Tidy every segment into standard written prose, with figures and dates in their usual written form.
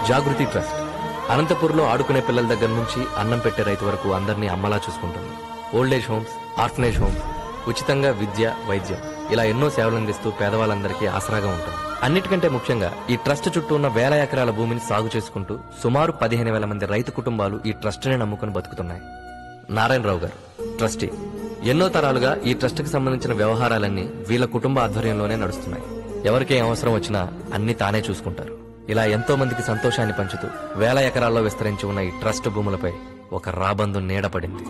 జాగృతి trust అనంతపూర్లో ఆడుకునే పిల్లల దగ్గర నుంచి అన్నం పెట్టే రైతు వరకు అందరినీ అమ్మలా చూసుకుంటుంది. ఓల్డేజ్ హోమ్స్, ఆర్ఫనేజ్ హోమ్స్, ఉచితంగా విద్య, వైద్యం ఇలా ఎన్నో సేవలు అందిస్తూ పేదవాళ్ళందరికీ ఆసరాగా ఉంటుంది. అన్నిటికంటే ముఖ్యంగా ఈ ట్రస్ట్ చుట్టూ ఉన్న వేల ఎకరాల భూమిని సాగు చేసుకుంటూ సుమారు 15,000 మంది రైతు కుటుంబాలు ఈ ట్రస్ట్నే నమ్ముకుని బతుకుతున్నాయి. నారాయణరావు గారు ట్రస్టీ. ఎన్నో తరాలుగా ఈ ట్రస్ట్ కి సంబంధించిన వ్యవహారాలన్నీ వీళ్ళ కుటుంబ ఆధ్వర్యంలోనే నడుస్తున్నాయి. ఎవరికే అవసరం వచ్చినా అన్ని తానే చూసుకుంటారు. ఇలా ఎంతో మందికి సంతోషాన్ని పంచుతూ వేల ఎకరాల్లో విస్తరించి ఉన్న ఈ ట్రస్ట్ భూములపై ఒక రాబందు నీడపడింది.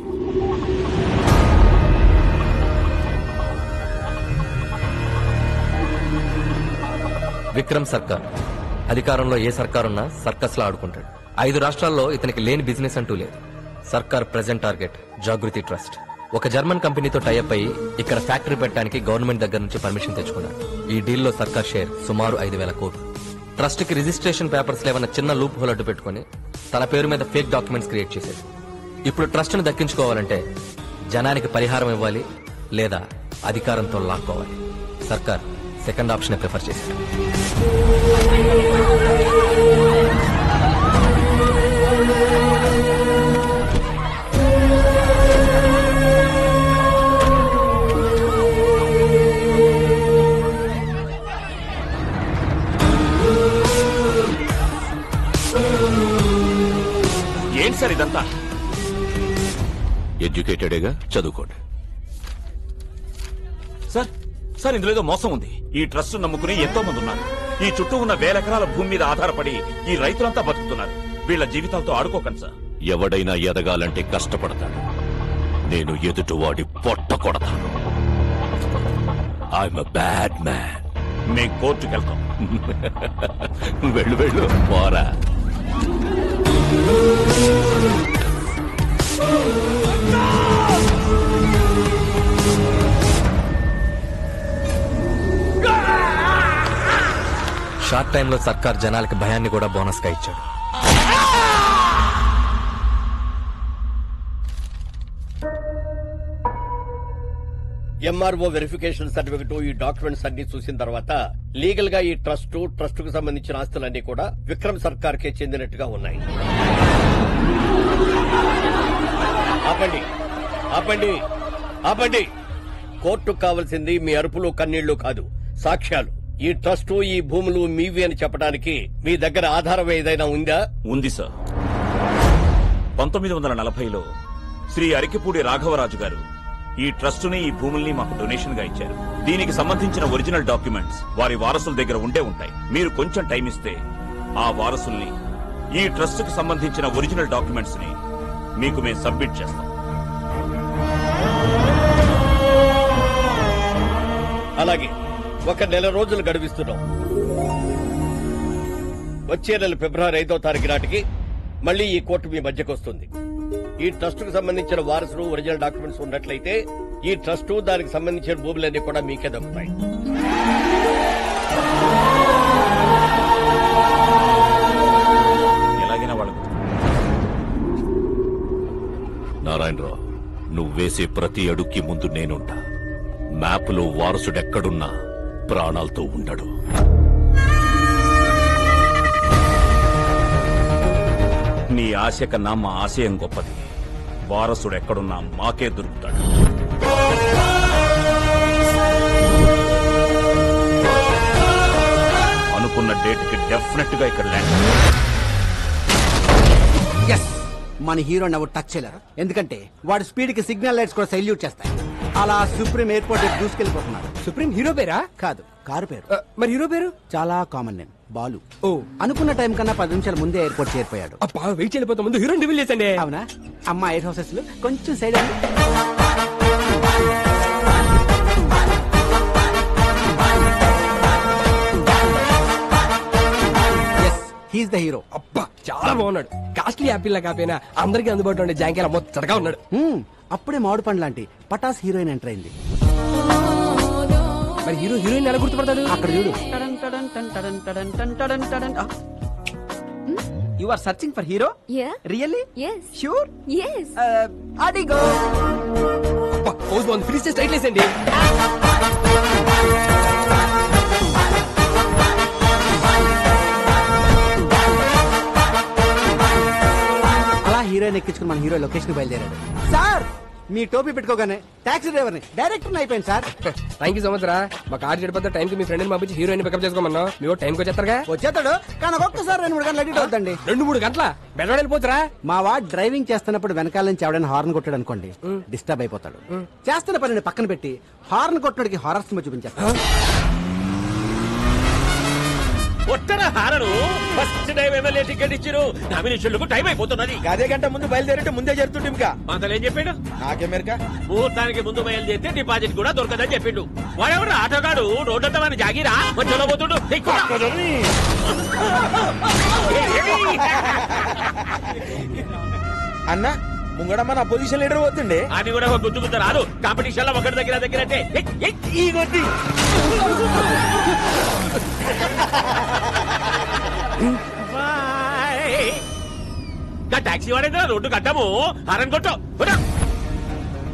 విక్రమ్ సర్కార్. అధికారంలో ఏ సర్కారున్నా సర్కస్ లా ఆడుకుంటాడు. 5 రాష్ట్రాల్లో ఇతనికి లేని బిజినెస్ అంటూ లేదు. సర్కార్ ప్రెజెంట్ టార్గెట్ జాగృతి ట్రస్ట్. ఒక జర్మన్ కంపెనీతో టైఅప్ అయ్యి ఇక్కడ ఫ్యాక్టరీ పెట్టడానికి గవర్నమెంట్ దగ్గర నుంచి పర్మిషన్ తెచ్చుకున్నాడు. ఈ డీల్లో సర్కార్ షేర్ సుమారు 5,000 కోట్లు. ట్రస్ట్ కి రిజిస్ట్రేషన్ పేపర్స్ లేవన్న చిన్న లూప్ హోల్ అడ్డు పెట్టుకుని తన పేరు మీద ఫేక్ డాక్యుమెంట్స్ క్రియేట్ చేశాడు. ఇప్పుడు ట్రస్ట్ ను దక్కించుకోవాలంటే జనానికి పరిహారం ఇవ్వాలి, లేదా అధికారంతో లాక్కోవాలి. సర్కార్ సెకండ్ ఆప్షన్ ప్రిఫర్ చేశాడు. ఏంటి సార్ ఇదంతా? ఎడ్యుకేటెడేగా, చదువుకోండి. సార్ సార్ ఇందులో ఏదో మోసం ఉంది. ఈ ట్రస్ట్ నమ్ముకుని ఎంతో మంది ఉన్నారు. ఈ చుట్టూ ఉన్న వేల ఎకరాల భూమి మీద ఆధారపడి ఈ రైతులంతా బతుకుతున్నారు. వీళ్ల జీవితాలతో ఆడుకోకండి సార్. ఎవడైనా ఎదగాలంటే కష్టపడతాడు. నేను ఎదుటివాడి పొట్ట కొడతాను. I'm a bad man. మేం కోర్టుకు వెళ్తాం. వెళ్ళు వెళ్ళు పోరా. షార్ట్ టైంలో సర్కార్ జనాలకి భయాన్ని కూడా బోనస్ గా ఇచ్చాడు. ఎంఆర్ఓ వెరిఫికేషన్ సర్టిఫికెట్, ఈ డాక్యుమెంట్స్ అన్ని చూసిన తర్వాత లీగల్ గా ఈ ట్రస్ట్ కు సంబంధించిన ఆస్తులన్నీ కూడా విక్రమ్ సర్కార్ కే చెందినట్టుగా ఉన్నాయి. ఆపండి ఆపండి ఆపండి. కోర్టుకు కావాల్సింది మీ అరుపులు కన్నీళ్లు కాదు, సాక్ష్యాలు. ఈ ట్రస్ట్, ఈ భూములు మీవి అని చెప్పడానికి మీ దగ్గర ఆధారం ఏదైనా ఉందా? ఉంది సార్. 1940లో శ్రీ అరికిపూడి రాఘవరాజు గారు ఈ ట్రస్టుని, ఈ భూముల్ని మాకు డొనేషన్ గా ఇచ్చారు. దీనికి సంబంధించిన ఒరిజినల్ డాక్యుమెంట్స్ వారి వారసుల దగ్గర ఉండే ఉంటాయి. మీరు కొంచెం టైం ఇస్తే ఆ వారసుల్ని, ఈ ట్రస్ట్ కి సంబంధించిన ఒరిజినల్ డాక్యుమెంట్స్ ని మీకు మేము సబ్మిట్ చేస్తాం. అలాగే 1 నెల రోజులు గడువిస్తున్నాం. వచ్చే నెల ఫిబ్రవరి 5వ తారీఖు నాటికి మళ్లీ ఈ కోర్టు మీ మధ్యకు వస్తుంది. ఈ ట్రస్ట్ కు సంబంధించిన వారసులు, ఒరిజినల్ డాక్యుమెంట్స్ ఉన్నట్లయితే ఈ ట్రస్ట్, దానికి సంబంధించిన భూములన్నీ కూడా మీకే దక్కుతాయి. ఎలాగైనా వాళ్ళకు నారాయణరావు, నువ్వు వేసే ప్రతి అడుక్కి ముందు నేనుంటా. మ్యాప్లో వారసుడెక్కడున్నా ప్రాణాలతో ఉండడు. నీ ఆశ కన్నా మా ఆశయం గొప్పది. వారసుడు ఎక్కడున్నా మాకే దొరుకుతాడు. అనుకున్న డేట్ కి డెఫినెట్ గా ఇక్కడ ల్యాండ్. మన హీరోని ఎవరు టచ్ చేయలేరు, ఎందుకంటే వాడి స్పీడ్ కి సిగ్నల్ లైట్స్ కూడా సైల్యూట్ చేస్తాయి. అలా సుప్రీం ఎయిర్పోర్ట్ దూసుకెళ్లిపోతున్నారు. సుప్రీం హీరో పేరా? కాదు, కారు పేరు. మరి హీరో పేరు? చాలా కామన్ నేమ్, బాలు. ఓ, అనుకున్న టైం కన్నా 10 నిమిషాల ముందే ఎయిర్పోర్ట్ చేరిపోయాడు. అబ్బా, వెయిట్ చేయలేకపోతే ముందు హీరోని రివీల్ చేసండి. అవునా? అమ్మా, ఎయిర్ హౌసెస్ కొంచెం సైడ్ అండి. He's the hero. అబ్బా, చాలా బాగున్నాడు. కాస్ట్లీ యాపిల్ లా కాపోయినా అందరికీ అందుబాటులో ఉండే జాంకాయల మొత్తగా ఉన్నాడు. అప్పుడే మామిడి పండు లాంటి పటాస్ హీరోయిన్ ఎంటర్ అయింది. మరి హీరో హీరోయిన్ ఎలా గుర్తుపడతాడు? అక్కడ చూడు. You are searching for hero? Yeah. Really? Yes. Sure? Yes. Adigo. అబ్బా, పోజ్ బాగుంది. ఫ్రీ స్టైల్ లేసండి. హీరోయిన్ ఎక్కించుకుని మన హీరో లొకేషన్ బయలుదేరాడు. సార్ మీ టోపీ పెట్టుకోగానే టాక్సీ డ్రైవర్ ని డైరెక్టర్ అయిపోయింది sir. Thank you so much రా. మా కార్ చెడిపోతే టైం కి మీ ఫ్రెండ్ పంపించి హీరోయిన్ పికప్ చేసుకోమన్నా. మీరు టైంకి వచ్చేస్తారుగా. వచ్చేస్తాడు కానీ ఒక్కొక్కసారి 2-3 గంటలు అడిట్ అవుతుందండి. 2-3 గంటల బెడ్వాడు వెళ్ళిపోతురా. మా వాడు డ్రైవింగ్ చేస్తున్నప్పుడు వెనకాల నుంచి ఎవడైనా హార్న్ కొట్టాడు అనుకోండి, డిస్టర్బ్ అయిపోతాడు. చేస్తున్న పనిని పక్కన పెట్టి హార్న్ కొట్టడానికి హారర్ సినిమా చూపించేస్తాడు. ఒట్టర horror first time MLA ticket ఇచ్చిరు. నామినేషన్లకు టైం అయిపోతున్నది. అదే గంట ముందు బయలుదేరంటే ముందే జరుగుతుంది. ఇంకా మంతలు ఏం చెప్పిండు? నాకెమెరికా ముహూర్తానికి ముందు బయలుదేరితే డిపాజిట్ కూడా దొరకదని చెప్పిండు. వాడెవడు ఆటోగాడు రోడ్డంతా మన జాగిరా మధ్యలో పోతుండు. అన్న ముంగడ మన అపోజిషన్ లీడర్ పోతుండే. అని కూడా ఒక గుద్దుకుంటా రాదు. కాంపిటీషన్ లో ఒకటి దగ్గర అంటే ఈ కొద్ది టాక్సీ వాడేదా రోడ్డు కట్టాము. హారన్ కొట్టు.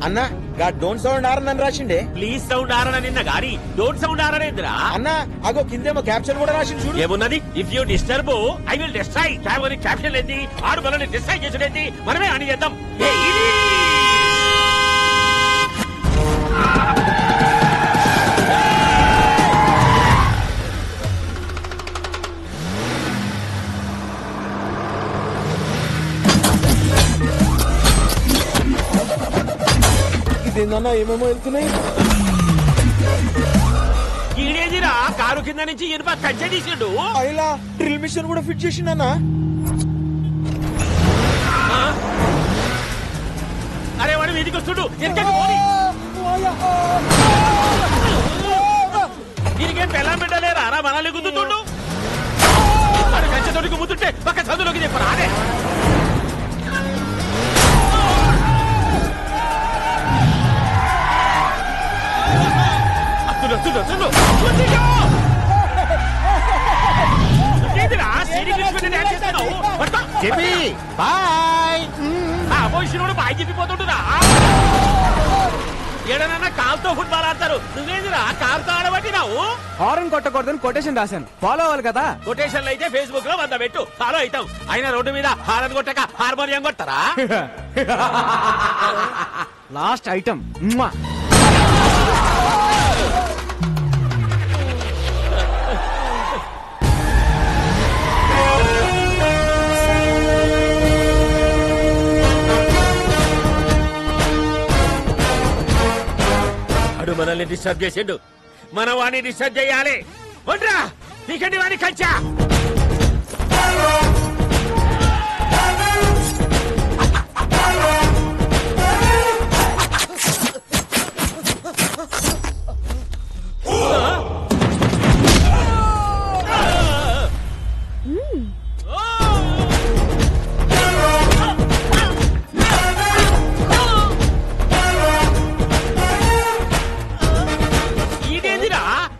అన్న గా డోంట్ సౌండ్ ఆరన్ అని రాసిండే. ప్లీజ్ సౌండ్ ఆరన నిన్న గారి డోంట్ సౌండ్ ఆరనేంద్రా. అన్న అగో కిందేమో క్యాప్షన్ కూడా రాసిండు చూడు. ఏమున్నది? If you disturb I will destroy. Caption ఏంది? ఆడు మనల్ని డిస్ట్రాయ్ చేసుడేంది? మనమే అని చేద్దాం. ఇదేందన్నా ఏమేమో వెళ్తున్నాయి. ఈడేదిరా కారు కింద నుంచి ఇనుప కచ్చే తీసిండు. అయిలా డ్రిల్ మిషన్ కూడా ఫిట్ చేసిండన్నా. అరే వాడు వీధికి వస్తుడు. దీనికేం పెళ్ళం పెట్టలేరా? రా మనల్ని గుద్దుతుండు. వాడు కంచెతోటి గుద్దుతుంటే పక్క చదువులోకి చెప్పరా? అదే బాయ్ చెప్పిపోతుంటున్నా. ఏడనన్నా కాల్తో ఫుట్బాల్ ఆడతారు. నువ్వేందిరా కాల్తో ఆడబట్టినావు? హారన్ కొట్టకూడదని కొటేషన్ రాశాను. ఫాలో అవ్వాలి కదా. కొటేషన్లు అయితే ఫేస్బుక్ లో 100 పెట్టు, ఫాలో అవుతాం. అయినా రోడ్డు మీద హారన్ కొట్టక హార్మోనియం కొడతారా? లాస్ట్ ఐటమ్ మనల్ని డిస్టర్బ్ చేసిండు. మనం వాడిని డిస్టర్బ్ చేయాలి. ఒంట్రా నీకండి వాడిని కంచా.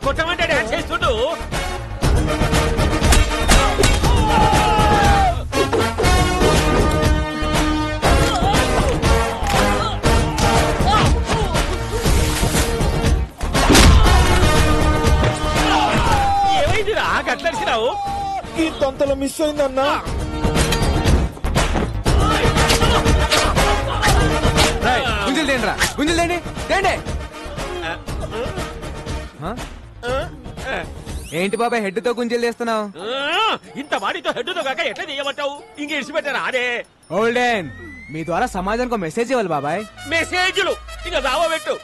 కొట్టమంటే డాన్స్ చేస్తుండు. ఏమైందిరా గట్లరిసినావు? ఈ తొంతలో మిస్ అయిందన్నా. గుంజలు తేండ్రా, గుంజలు తేండి తేండి. ఏంటి బాబాయ్ హెడ్ తో గుంజలు చేస్తున్నావు? ఇంత వాడితో హెడ్ తో కాక ఎట్లా చేయమంటావు? ఇంక ఇడిచిపెట్టారా? అదే ఓల్డెన్ మీ ద్వారా సమాజానికి మెసేజ్ ఇవ్వాలి బాబాయ్. మెసేజ్లు ఇక రావబెట్టు.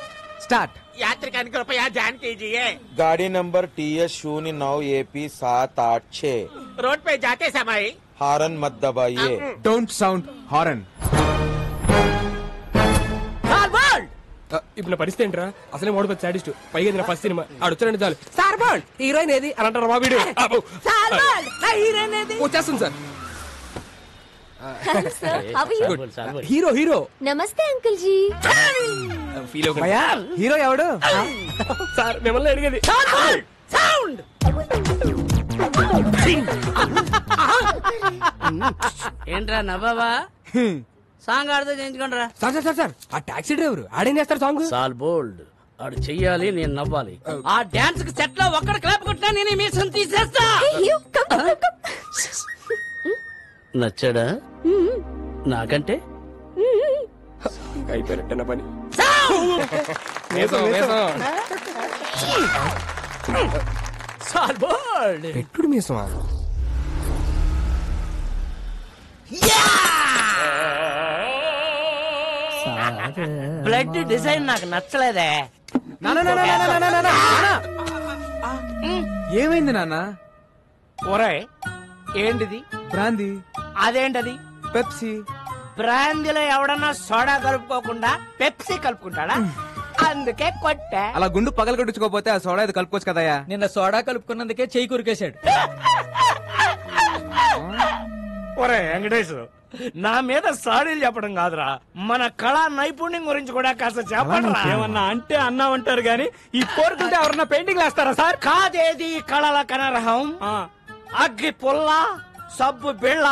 స్టార్ట్. యాత్రికానికి కృపయా ధ్యాన్ कीजिए. गाड़ी नंबर TS09 AP 786. रोड पे जाते समय हारन मत दबाइए. Don't sound horn. ఇప్పుడు నా పరిస్థితి ఏంట్రా? అసలే మోడపతి సాడిస్ట్, పైగా ఇది నా ఫస్ట్ సినిమా. ఆడొచ్చారంటే చాలు సార్ బాల్ హీరోయిన్ ఏది అని అంటారు మా వీడియో. వచ్చేస్తుంది సార్. హీరో హీరో నమస్తే అంకుల్ జీ. ఫీల్ హీరో ఎవడు సార్? మిమ్మల్ని అడిగేది. ఏంట్రా నవ్వావా? సాంగ్ ఆడితే చేయించుకుంటారా? సార్ సార్ సార్ సార్ ఆ టాక్సీ డ్రైవర్ ఆడేం చేస్తారు సాంగ్? సాల్ బోల్డ్ ఆడు చెయ్యాలి, నేను నవ్వాలి. ఆ డాన్స్ కి సెట్ లో ఒక్కడ క్లాప్ కొట్టినా నేను మీసం తీసేస్తా. నచ్చాడా? నాకంటే అయిపోయినట్టే పని. పెట్టుడు మీసమా? బ్లడ్ డిజైన్ నాకు నచ్చలేదే. ఏమైంది నాన్న? ఒరే ఏంటిది? బ్రాందీ. అదేంటది? పెప్సీ. బ్రాందీలో ఎవడన్నా సోడా కలుపుకోకుండా పెప్సీ కలుపుకుంటాడా? అందుకే కొట్టా. అలా గుండు పగలు కొట్టించుకోపోతే ఆ సోడా ఇది కలుపుకోవచ్చు కదయ్యా. నిన్న సోడా కలుపుకున్నందుకే చెయ్యి కురికేశాడు. ఒరే వెంకటేష్, నా మీద సాడీలు చెప్పడం కాదురా, మన కళా నైపుణ్యం గురించి కూడా కాస్త చెప్పండి. ఏమన్నా అంటే అన్నామంటారు గాని ఈ కోరుకుంటే ఎవరన్నా పెయింటింగ్ వేస్తారా సార్? కాదేది కళల కనరహం. అగ్గి పుల్ల, సబ్బు బిళ్ళ,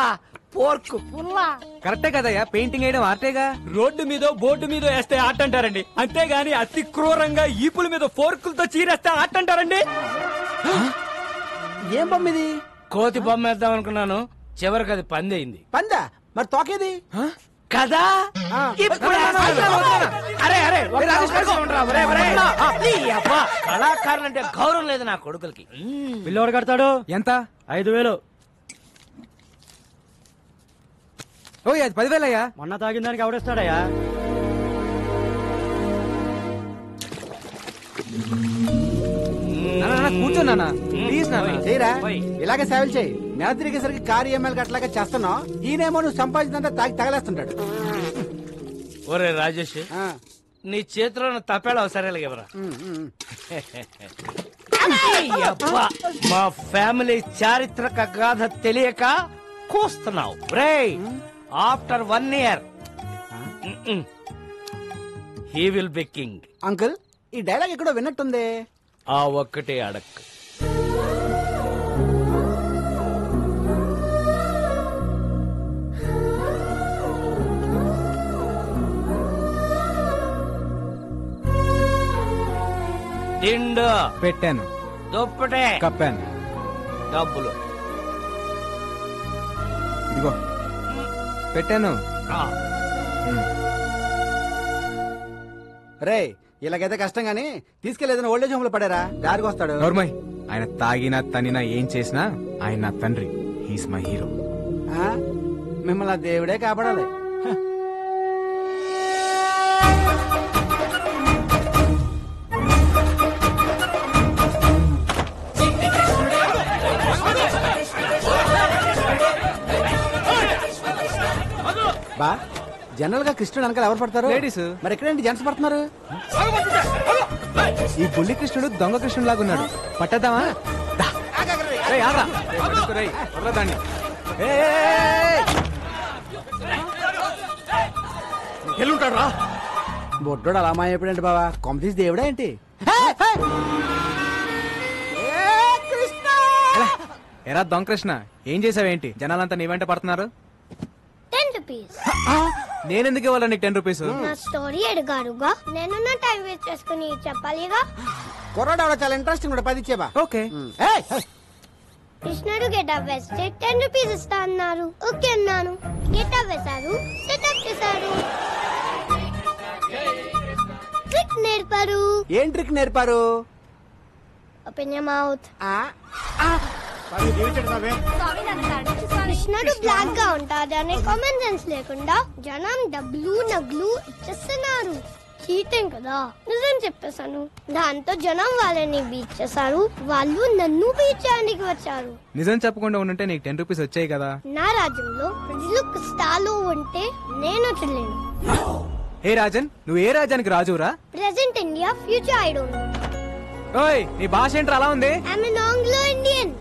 పోర్కు పుల్ల. కరెక్టే కదయ్యా, పెయింటింగ్ వేయడం ఆర్టేగా. రోడ్డు మీద బోర్డు మీద వేస్తే ఆర్ట్ అంటారండి, అంతేగాని అతి క్రూరంగా ఈపుల మీద ఫోర్కులతో చీరేస్తే ఆర్ట్ అంటారండి. ఏం బొమ్మ ఇది? కోతి బొమ్మ వేద్దాం అనుకున్నాను, చివరికి అది పంది అయింది. పందా? మరి తోకేది కదా? ఇప్పుడు అరే అరే కళాకారులంటే గౌరవం లేదు నా కొడుకులకి. బిల్లు కడతాడు ఎంత? 5,000. ఓ అది 10,000 అయ్యా. మొన్న తాగిన దానికి ఎవడేస్తాడయ్యా? కూర్చోన్నా ప్లీజ్ నాన్న. చేయరా, ఇలాగే సేవలు చేయి. నెల తిరిగేసరికి కారు EMI అట్లాగే చేస్తున్నావు. ఈయనేమో నువ్వు సంపాదించినంత తాగి తగలేస్తుంటాడు. ఒరే రాజేష్, నీ చేతిలో తప్పేళ అవసరాలు ఇవ్వరా. మా ఫ్యామిలీ చారిత్రక గాథ తెలియక కూస్తున్నావు రే. After 1 year he will be king. Uncle, ఈ డైలాగ్ ఎక్కడో విన్నట్టుంది. ఆ ఒక్కటే అడక్. దిండు పెట్టాను, దుప్పటే కప్పాను, డబ్బులు ఇదిగో పెట్టాను. రే, ఇలాగైతే కష్టం గానీ తీసుకెళ్లేదని ఓల్డేజ్ హోమ్ లో పడారా, దారికి వస్తాడు. నోర్మయ్, ఆయన తాగినా తనినా ఏం చేసినా ఆయన నా తండ్రి. He's my hero. మిమ్మల్ని దేవుడే కాపాడాలి. బా, జనరల్ గా కృష్ణుడు వెనకాల ఎవరు పడతారు? లేడీస్. మరి ఎక్కడేంటి జెంట్స్ పడుతున్నారు? ఈ బుల్లి కృష్ణుడు దొంగ కృష్ణుడు లాగున్నాడు. పట్టద్దామా? ఎల్లుంటాడు రా. బొడ్డోడు అలా మాయపడండి బావా, కొమ్మ తీసి దేవుడా ఏంటి? ఎరా దొంగ కృష్ణ, ఏం చేసావేంటి? జనాలంతా నీ వెంట పడుతున్నారు. 10 rupees. నేనెందుకు ఇవ్వాలి నీకు 10 రూపీస్? నా స్టోరీ అడిగారుగా, నేను నా టైం వేస్ట్ చేసుకుని చెప్పాలిగా. కుర్రాడు ఆవిడ చాలా ఇంట్రెస్టింగ్ కూడా 10 ఇచ్చేబా. ఓకే. కృష్ణుడు గెటప్ వేస్తే 10 rupees ఇస్తా అన్నారు. ఓకే అన్నాను. గెటప్ వేశారు, సెటప్ చేశారు, ట్రిక్ నేర్పారు. ఏం ట్రిక్ నేర్పారు? Open your mouth. కృష్ణుడు బ్లాక్ గా ఉంటాడనే కామన్ సెన్స్ లేకుండా జనం డబ్బులు నగ్లు ఇచ్చేస్తున్నారు. చీటింగ్ కదా. నిజం చెప్పేశాను. దాంతో జనం వాళ్ళని బీచ్ చేశారు, వాళ్ళు నన్ను బీచ్ చేయడానికి వచ్చారు. నిజం చెప్పకుండా ఉంటే నీకు 10 రూపీస్ వచ్చాయి కదా. నా రాజ్యంలో ప్రజలు కష్టాలు ఉంటే నేను చెల్లేను. హే రాజన్, నువ్వు ఏ రాజ్యానికి రాజురా? Present India, future I don't know. ఓయ్, నీ భాష ఏంట్రా అలా ఉంది? I'm an Anglo Indian.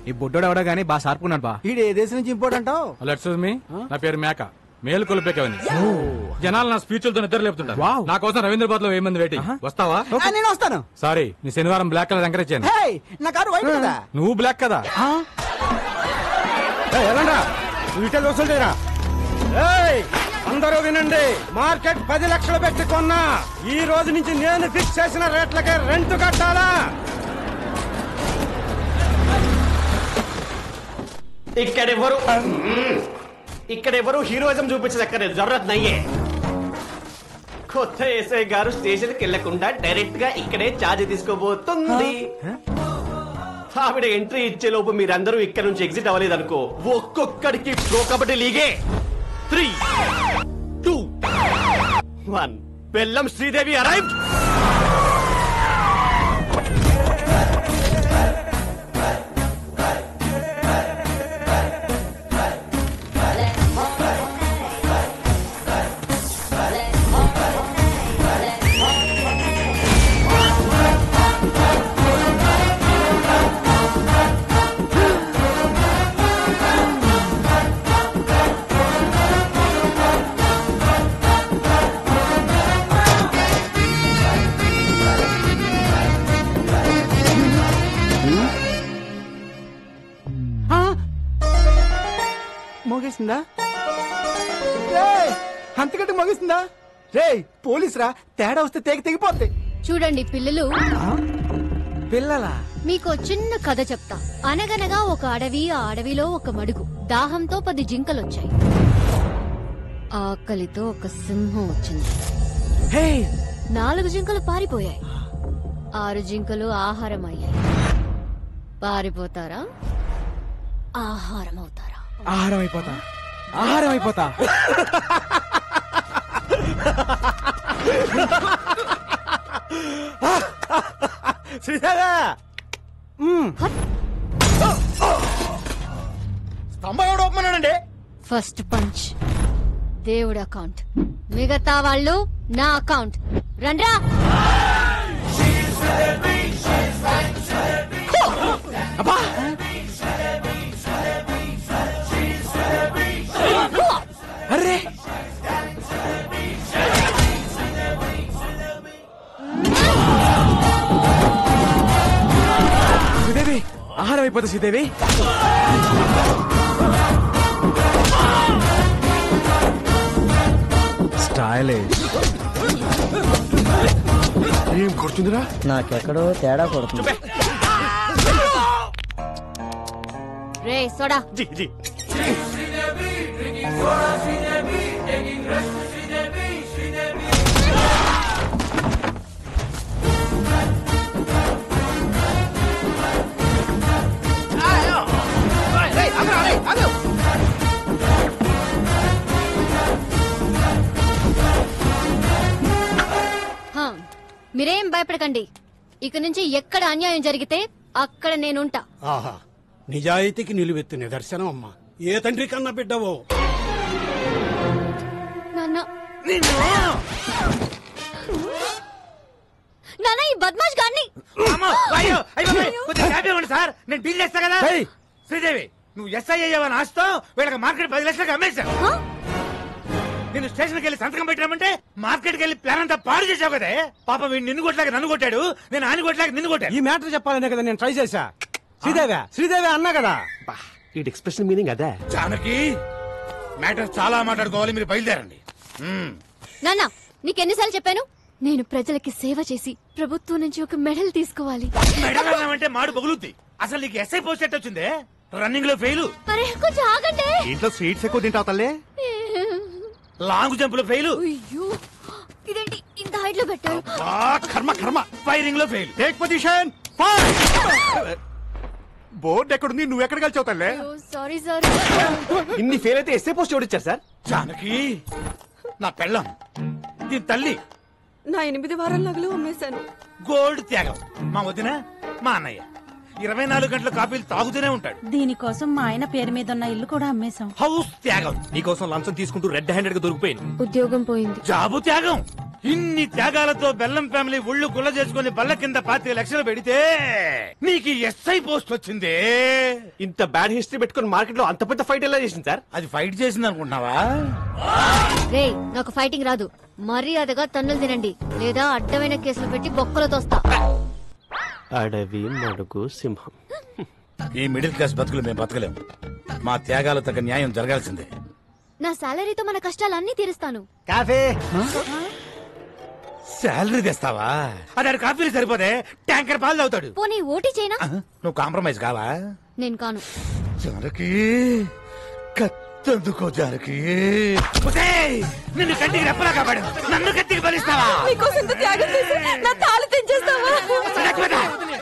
ఈ బుడ్డోడు ఎవడో గానీ బాగా సార్పుకున్నాడు బా. ఈడు ఏ దేశం నుంచి ఇంపోర్ట్ అంటావు? నా పేరు మేక, మేలు కొలిపేకవని. జనాలు నా స్పీచ్లతో నిద్ర లేపుతుంటారు. నా కోసం రవీంద్రబాద్ లో 1000 మంది వెయిటింగ్. వస్తావా? నేను వస్తాను. సారీ, నీ శనివారం బ్లాక్ కలర్ ఎంకరేజ్ చేయను. నా కారు వైట్ కదా. నువ్వు బ్లాక్ కదా. అందరూ వినండి, మార్కెట్ 10 లక్షలు పెట్టి కొన్నా. ఈ రోజు నుంచి నేను ఫిక్స్ చేసిన రేట్లకే రెంట్ కట్టాలా? ఇక్కడ ఎవరు? ఇక్కడ ఎవరు హీరోయిజం చూపించదక్కర్లేదు, జరూరత్ నయ్యే. కొత్త ఎస్ఐ గారు స్టేషన్ కి వెళ్లకుండా డైరెక్ట్ గా ఇక్కడే ఛార్జ్ తీసుకోబోతుంది. ఆవిడ ఎంట్రీ ఇచ్చే లోపు మీరందరూ ఇక్కడ నుంచి ఎగ్జిట్ అవ్వలేదు అనుకో, ఒక్కొక్కడికి ప్రో కబడ్డీ లీగే. 3, 2, 1. బెల్లం శ్రీదేవి అరైవ్డ్. మోగేసిందా? అంతకంటే మోగేసిందా? రే పోలీస్ రా, తేడా వస్తే తెగిపోద్ది. చూడండి పిల్లలు, పిల్లలా? మీకు చిన్న కథ చెప్తా. అనగనగా ఒక అడవి, ఆ అడవిలో ఒక మడుగు. దాహంతో 10 జింకలొచ్చాయి. ఆకలితో ఒక సింహం వచ్చింది. 4 జింకలు పారిపోయాయి. 6 జింకలు ఆహారం అయ్యాయి. పారిపోతారా, ఆహారం అవుతారా? ఆహారం అయిపోతా, ఆహారం అయిపోతా. శ్రీదేవా, స్తంభం ఎవడు ఒప్పమన్నాడండి? ఫస్ట్ పంచ్ దేవుడి అకౌంట్, మిగతా వాళ్ళు నా అకౌంట్. రండ్రా. అరే శ్రీదేవి, ఆహారం అయిపోతా శ్రీదేవి. స్టైలిష్. ఏం కొడుతుందిరా? నాకెక్కడో తేడా కొడుతుంది. రే సోడా. జీ జీ. మీరేం భయపడకండి. ఇక నుంచి ఎక్కడ అన్యాయం జరిగితే అక్కడ నేనుంటా. ఆహా, నిజాయితీకి నిలువెత్తు నిదర్శనం అమ్మా. ఏ తండ్రి కన్నా బిడ్డవో. నాన్న, నాన్న ఈ బద్మాష్ గాన్ని. సార్ నేను డీల్ చేస్తా కదా. శ్రీదేవి, నువ్వు ఎస్ఐ అయ్యావని ఆస్తో వీళ్ళకి మార్కెట్ 10 లక్షలకు అమ్మేశావు. నేను స్టేషన్కి వెళ్ళి సంతకం పెట్టామంటే మార్కెట్కి వెళ్ళి ప్లాన్ అంతా పాడు చేసావు కదే. పాప వీడు నిన్ను కొట్టలేక నన్ను కొట్టాడు, నేను ఆయన కొట్టలేక నిన్ను కొట్టాడు. ఈ మ్యాటర్ చెప్పాలనే కదా నేను ట్రై చేశా. శ్రీదేవి అన్నా కదా. ఈ ఎక్స్ప్రెషన్ మీనింగ్ అదే. జానకి, మ్యాటర్ చాలా మాట్లాడుకోవాలి, మీరు బయలుదేరండి. నాన్న, నీకెన్నిసార్లు చెప్పాను, నేను ప్రజలకి సేవ చేసి ప్రభుత్వం నుంచి ఒక మెడల్ తీసుకోవాలి. మెడల్ అన్నామంటే మాడు పగులుద్ది. అసలు నీకు ఎస్ఐ పోస్ట్ ఎట్ వచ్చిందే? రన్నింగ్ లో ఫెయిల్. అరే కొంచెం ఆగండి. ఇంట్లో స్వీట్స్ ఎక్కువ తింటావు తల్లే. లాంగ్ జంప్ లో ఫెయిల్. అయ్యో, ఇదేంటి ఇంత హైట్ లో పెట్టారు? కర్మ కర్మ. ఫైరింగ్ లో ఫెయిల్. Take position. బోర్డు ఎక్కడుంది, నువ్వు ఎక్కడ కలిసావు తల్లే? Sorry sir. ఇన్ని ఫెయిల్ అయితే ఎస్ఏ పోస్ట్ ఎవరిచ్చారు సార్? జానకి, నా పెళ్ళం, దీని తల్లి. నా 8 వారాల నగలు అమ్మేశాను. గోల్డ్ త్యాగం. మా వదిన, మా అన్నయ్య 24 గంటల కాఫీలు తాగుతూనే ఉంటాడు. దీనికోసం మా ఆయన పేరు మీద ఉన్న ఇల్లు కూడా అమ్మేశాం. హౌస్ త్యాగం. నీకోసం లంచం తీసుకుంటూ రెడ్ హ్యాండెడ్ గా దొరికిపోయింది. ఉద్యోగం పోయింది. జాబు త్యాగం. ఇన్ని త్యాగాలతో బెల్లం ఫ్యామిలీ ఒళ్ళు గుల్ల చేసుకుని బల్ల కింద 25 లక్షలు పెడితే నీకు ఎస్ఐ పోస్ట్ వచ్చిందే. ఇంత బ్యాడ్ హిస్టరీ పెట్టుకుని మార్కెట్ లో అంత పెద్ద ఫైట్ ఎలా చేసింది సార్? అది ఫైట్ చేసింది అనుకుంటున్నావా? రే, నాకు ఫైటింగ్ రాదు. మర్యాదగా తన్నులు తినండి, లేదా అడ్డమైన కేసులు పెట్టి బొక్కలు తోస్తా. అడవి, మడుగు, సింహం. ఈ మిడిల్ క్లాస్ బతుకులు మేము బతకలేము. మా త్యాగాలు తగ్గ న్యాయం జరగాల్సిందే. నా సాలరీతో మన కష్టాలన్నీ తీరుస్తాను. కాఫీ. శాలరీ తెస్తావా? అది కాఫీలు సరిపోతే ట్యాంకర్ పాలు తాగుతాడు. పోనీ ఓటీ చేయనా? నువ్వు కాంప్రమైజ్ కావా? నేను కాను. చివరికి ఎందుకో జానకి నిన్ను కంటికి రెప్పలా కాపాడు నన్ను కత్తికి బలిస్తావా నీకోసం ఇంత త్యాగం చేసి నా తాళి తెంచేస్తావా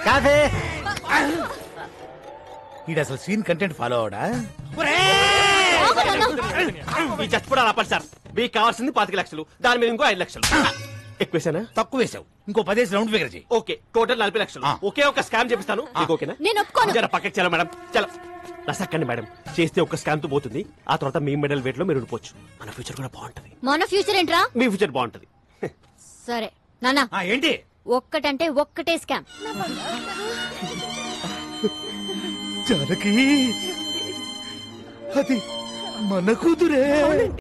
కాదే ఈడు అసలు సీన్ కంటెంట్ ఫాలో అవడా ఈ చచ్చిపోవడం ఆపండి సార్ మీకు కావాల్సింది 25 లక్షలు దాని మీద ఇంకో 5 లక్షలు ఎక్కువేసానా తక్కువ వేసావు ఇంకో 10 రౌండ్ ఫిగర్ చేయి ఓకే టోటల్ 40 లక్షలు ఒకే ఒక స్కామ్ చేపిస్తాను మీకు ఓకేనా నేను ఒప్పుకోను జర పక్కకి చలో మేడం చలో రసక్కండి మేడం చేస్తే ఒక స్కామ్ తో పోతుంది ఆ తర్వాత మీ మెడల్ వెయిట్ లో మీరు ఉండిపోవచ్చు మన ఫ్యూచర్ కూడా బాగుంటది మన ఫ్యూచర్ ఏంట్రా మీ ఫ్యూచర్ బాగుంటది సరే నానా ఏంటి ఒక్కటంటే ఒక్కటే స్కామ్ జానకి అది మన కూతురే